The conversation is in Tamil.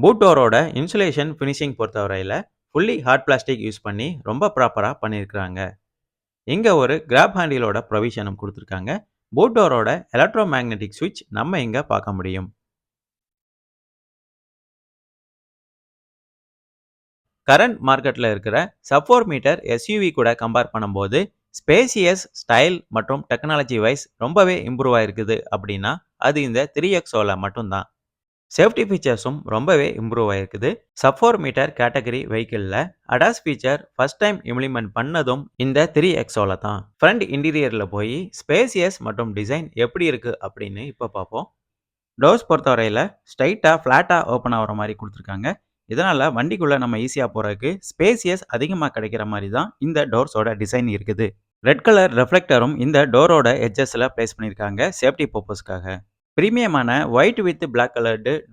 பூட் டோரோட இன்சுலேஷன் ஃபினிஷிங் பொறுத்தவரையில ஃபுல்லி ஹார்ட் பிளாஸ்டிக் யூஸ் பண்ணி ரொம்ப ப்ராப்பரா பண்ணியிருக்கிறாங்க. இங்க ஒரு கிராப் ஹேண்டிலோட ப்ரொவிஷனும் குடுத்துருக்காங்க. பூட் டோரோட எலக்ட்ரோ மேக்னெட்டிக் ஸ்விட்ச் நம்ம இங்க பார்க்க முடியும். கரண்ட் மார்க்கெட்ல இருக்கிற சப் 4 மீட்டர் எஸ்யூவி கூட கம்பேர் பண்ணும்போது ஸ்பேசியஸ், ஸ்டைல் மற்றும் டெக்னாலஜி வைஸ் ரொம்பவே இம்ப்ரூவ் ஆயிருக்குது அப்படின்னா அது இந்த 3XOல மட்டும்தான். சேஃப்டி ஃபீச்சர்ஸும் ரொம்பவே இம்ப்ரூவ் ஆயிருக்குது. சப் 4 மீட்டர் கேட்டகரி வெஹிக்கிள்ல ADAS feature first time implement பண்ணதும் இந்த 3XOல தான். ஃப்ரண்ட் இன்டீரியர்ல போய் ஸ்பேசியஸ் மற்றும் டிசைன் எப்படி இருக்கு அப்படின்னு இப்ப பார்ப்போம். டோர்ஸ் பொறுத்தவரையில ஸ்ட்ரைட்டா, ஃப்ளாட்டா ஓப்பன் ஆகுற மாரி குடுத்துருக்காங்க. இதனால வண்டிக்குள்ள நம்ம ஈஸியா போறதுக்கு ஸ்பேசியஸ் அதிகமா கிடைக்கிற மாரி தான் இந்த டோர்ஸோட டிசைன் இருக்குது. ரெட் கலர் ரிஃப்ளெக்டரும் இந்த டோரோட எட்ஜஸ்ல பிளேஸ் பண்ணியிருக்காங்க சேஃப்டி பர்பஸ்க்காக. பிரீமியமான ஒயிட் வித் பிளாக் கலர்டு